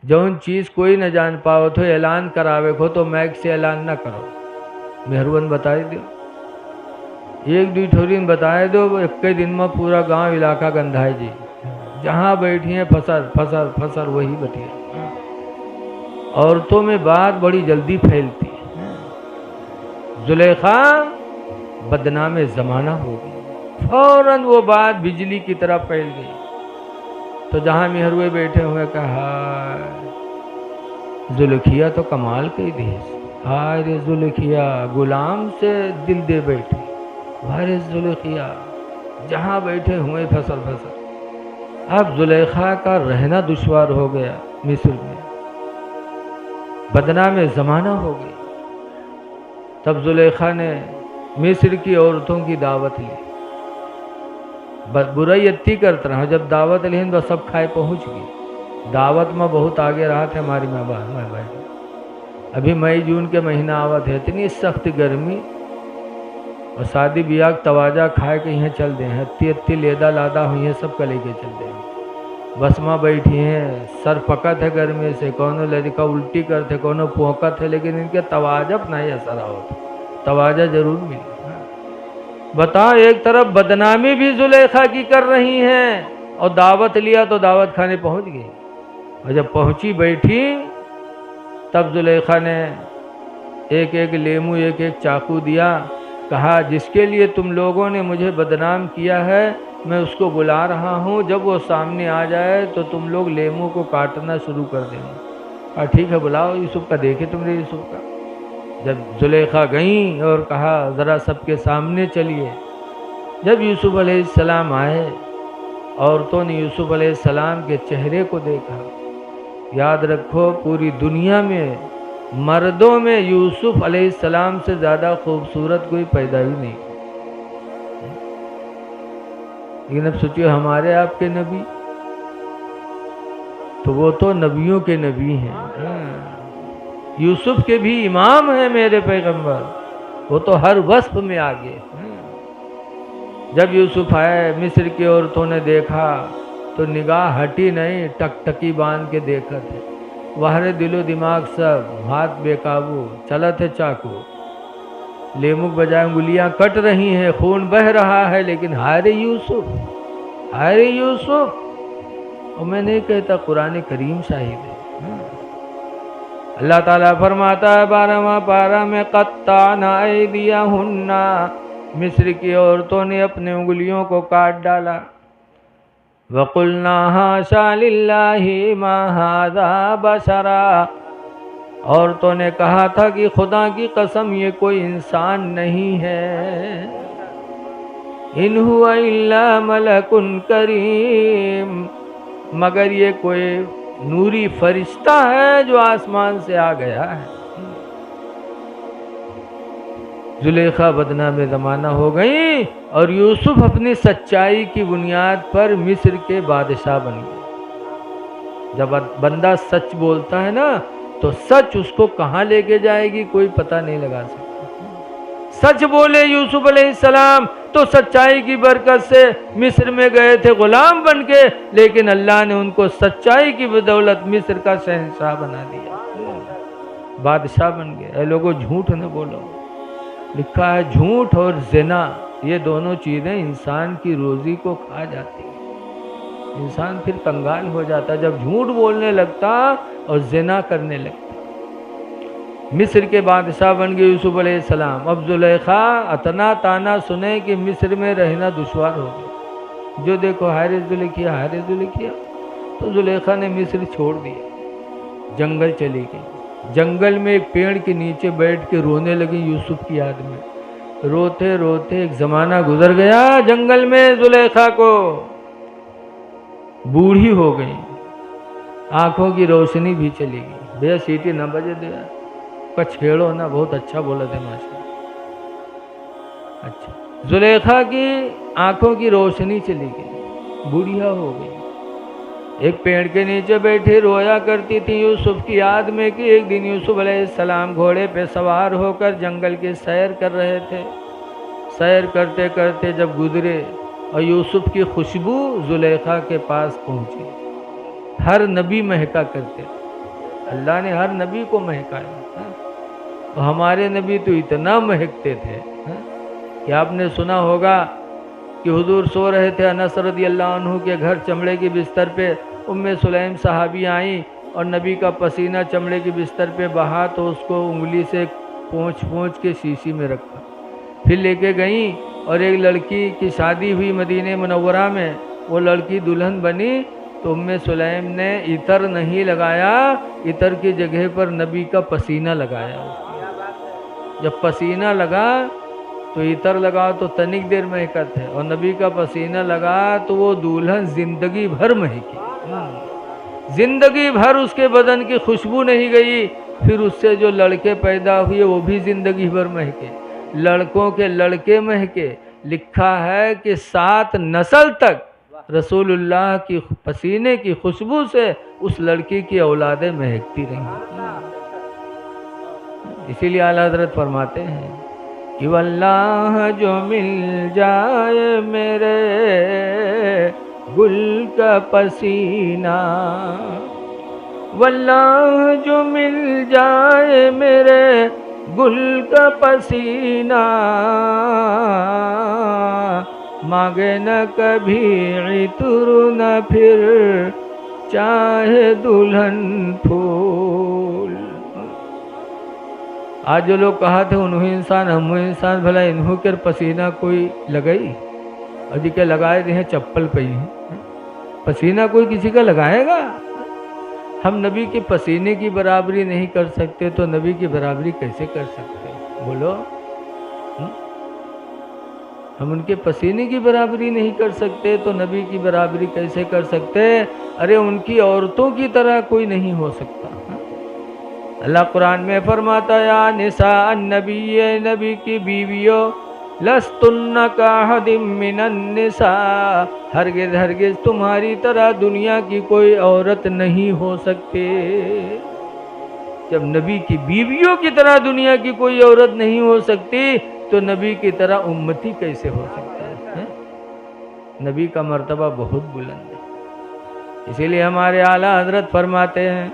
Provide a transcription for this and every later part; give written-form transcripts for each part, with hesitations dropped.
जौन चीज़ कोई न जान पाओ तो ऐलान करावे को तो मैक से ऐलान न करो, मेहरबान बताए दो, एक दुई ठोरीन बताए दो, एक दिन में पूरा गांव इलाका गंधाए जी, जहाँ बैठी हैं फसर फसर फसर वही बतिया। औरतों में बात बड़ी जल्दी फैलती है। जुलेखा बदनाम ज़माना हो गई, फौरन वो बात बिजली की तरह फैल गई। तो जहाँ मेहरुए बैठे हुए कहा, जुलेखिया तो कमाल की देश, हाय रे जुलेखिया गुलाम से दिल दे बैठी, हाय रे जुलेखिया जहाँ बैठे हुए फसल फसल। अब जुलेखा का रहना दुश्वार हो गया मिस्र में, बदनाम ज़माना हो गई। तब जुलेखा ने मिस्र की औरतों की दावत ली, बुराई अत्ती करते रहा, जब दावत ली तो सब खाए पहुँच गई। दावत में बहुत आगे रहा थे हमारी माँ भाई। अभी मई जून के महीना आवत है, इतनी सख्त गर्मी, और शादी ब्याह तवाजा खाए के यहाँ चल दे हैं, अत्ती लेदा लादा हुई है, सब कले के चल दे हैं। बस में बैठी हैं, सर पकत है गर्मी से, कोनो लड़का उल्टी करते, कोनो पोकत है, लेकिन इनके तवाजब नहीं असर होता, तवाजा जरूर मिली। बताओ, एक तरफ बदनामी भी जुलेखा की कर रही हैं और दावत लिया तो दावत खाने पहुंच गई। और जब पहुंची बैठी तब जुलेखा ने एक एक लेमू एक एक चाकू दिया, कहा जिसके लिए तुम लोगों ने मुझे बदनाम किया है मैं उसको बुला रहा हूँ, जब वो सामने आ जाए तो तुम लोग लेमू को काटना शुरू कर देना। और ठीक है बुलाओ यूसुफ का, देखे तुमने यूसुफ का। जब जुलेखा गई और कहा ज़रा सबके सामने चलिए, जब यूसुफ अलैहिस्सलाम आए, औरतों ने यूसुफ अलैहिस्सलाम के चेहरे को देखा। याद रखो पूरी दुनिया में मर्दों में यूसुफ अलैहिस्सलाम से ज़्यादा खूबसूरत कोई पैदा ही नहीं। लेकिन अब सोचिए हमारे आपके नबी, तो वो तो नबियों के नबी हैं, यूसुफ के भी इमाम हैं मेरे पैगंबर, वो तो हर वस्फ में आगे। जब यूसुफ आए, मिस्र की औरतों ने देखा तो निगाह हटी नहीं, टकटकी बांध के देखा थे, वहरे दिलो दिमाग सब, हाथ बेकाबू, चलत है चाकू, लेमुक बजाय उंगलियां कट रही हैं, खून बह रहा है, लेकिन हाय यूसुफ, हाय यूसुफ। और मैं नहीं कहता, कुरान करीम शाहिद है। अल्लाह ताला फरमाता है 12वां पारा में, क़त्ताना ऐदियहुन्ना, मिस्र की औरतों ने अपने उंगलियों को काट डाला। वक़ुल्ना हाशा लिल्लाहि मा हाज़ा बशरा, औरतों ने कहा था कि खुदा की कसम ये कोई इंसान नहीं है, इन हुवा इल्ला मलकुन करीम, मगर ये कोई नूरी फरिश्ता है जो आसमान से आ गया है। जुलेखा बदनाम ज़माना हो गई और यूसुफ अपनी सच्चाई की बुनियाद पर मिस्र के बादशाह बन गए। जब बंदा सच बोलता है ना, तो सच उसको कहाँ लेके जाएगी कोई पता नहीं लगा सकता। सच बोले यूसुफ अलैहिस्सलाम तो सच्चाई की बरकत से मिस्र में गए थे गुलाम बन के, लेकिन अल्लाह ने उनको सच्चाई की बदौलत मिस्र का शहंशाह बना दिया, बादशाह बन गए। ऐ लोगों झूठ न बोलो, लिखा है झूठ और ज़िना ये दोनों चीज़ें इंसान की रोज़ी को खा जाती है, इंसान फिर कंगाल हो जाता जब झूठ बोलने लगता और ज़िना करने लगता। मिस्र के बादशाह बन गए यूसुफ अलैहिस्सलाम। अब जुलेखा अतना ताना सुने कि मिस्र में रहना दुश्वार हो गया, जो देखो हाय जुलेखिया हाय जुलेखिया। तो जुलेखा ने मिस्र छोड़ दिया, जंगल चली गई। जंगल में एक पेड़ के नीचे बैठ के रोने लगी यूसुफ की याद में। रोते रोते एक ज़माना गुजर गया, जंगल में जुलेखा को बूढ़ी हो गई, आंखों की रोशनी भी चली गई। भैया सीटी न बजे दे, कुछ छेड़ो ना, बहुत अच्छा बोला थे माशा। अच्छा, जुलेखा की आंखों की रोशनी चली गई, बुढ़िया हो गई। एक पेड़ के नीचे बैठी रोया करती थी यूसुफ की याद में कि एक दिन यूसुफ अलैहिस्सलाम घोड़े पे सवार होकर जंगल की सैर कर रहे थे। सैर करते करते जब गुजरे और यूसुफ की खुशबू जुलेखा के पास पहुंची। हर नबी महका करते, اللہ نے ہر نبی کو مہکایا، تو ہمارے نبی تو اتنا مہکتے تھے کہ آپ نے سنا ہوگا کہ حضور سو رہے تھے، انس رضی اللہ عنہ کے گھر چمڑے کے بستر پہ ام سلیم صحابی آئیں اور نبی کا پسینہ چمڑے کے بستر پہ بہا تو اس کو انگلی سے پونچھ کے شیشی میں رکھا، پھر لے کے گئیں اور ایک لڑکی کی شادی ہوئی مدینہ منورہ میں، وہ لڑکی دلہن بنی تو ام سلیم نے عطر نہیں لگایا، عطر کی جگہ پر نبی کا پسینہ لگایا۔ جب پسینہ لگا تو عطر لگا تو تنک دیر مہکت ہے، اور نبی کا پسینہ لگا تو وہ دلہن زندگی بھر مہکی، زندگی بھر اس کے بدن کی خوشبو نہیں گئی، پھر اس سے جو لڑکے پیدا ہوئے وہ بھی زندگی بھر مہکے، لڑکوں کے لڑکے مہکے، لکھا ہے کہ 7 نسل تک رسول اللہ کی پسینے کی خوشبو سے اس لڑکی کی اولادیں مہکتی رہیں۔ اسی لیے اعلیٰ حضرت فرماتے ہیں کہ واللہ جو مل جائے میرے گل کا پسینہ، واللہ جو مل جائے میرے گل کا پسینہ، مانگے نہ کبھی عطر نہ پھر چاہے دلہن پھول۔ آج جو لوگ کہا تھے انہوں انسان ہم انسان، بھلا انہوں کے پسینہ کوئی لگائی؟ اور جی کے لگائے دے ہیں چپل پہ ہی، پسینہ کوئی کسی کا لگائے گا؟ ہم نبی کے پسینے کی برابری نہیں کر سکتے تو نبی کی برابری کیسے کر سکتے؟ بولو، ہم ان کے پسینے کی برابری نہیں کر سکتے تو نبی کی برابری کیسے کر سکتے؟ ارے ان کی عورتوں کی طرح کوئی نہیں ہو سکتا۔ اللہ قرآن میں فرماتا ہے یا نساء النبی، نبی کی بیویوں، لستن کاحد من النساء، ہرگز ہرگز تمہاری طرح دنیا کی کوئی عورت نہیں ہو سکتے۔ جب نبی کی بیویوں کی طرح دنیا کی کوئی عورت نہیں ہو سکتی تو نبی کی طرح امتی کیسے ہو سکتا ہے؟ نبی کا مرتبہ بہت بلند ہے، اسی لیے ہمارے اعلیٰ حضرت فرماتے ہیں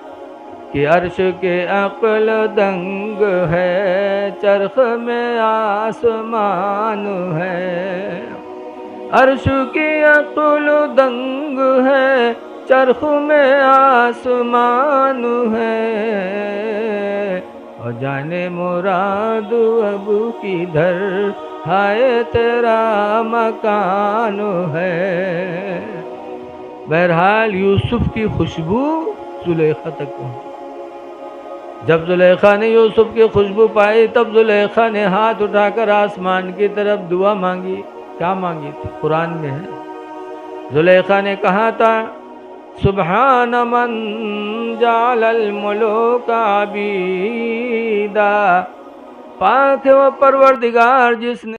کہ عرش کے عقل دنگ ہے، چرخ میں آسمان ہے، عرش کی عقل دنگ ہے، چرخ میں آسمان ہے، اور جانے مراد اب کدھر ہائے تیرا مکان ہے۔ بہرحال یوسف کی خوشبو زلیخا تک پہنچی۔ جب زلیخا نے یوسف کی خوشبو پائی تب زلیخا نے ہاتھ اٹھا کر آسمان کی طرف دعا مانگی۔ کیا مانگی تھی؟ قرآن میں ہے، زلیخا نے کہا تھا سبحان من جعل الملوک عبیدا، پاک ہے وہ پروردگار جس نے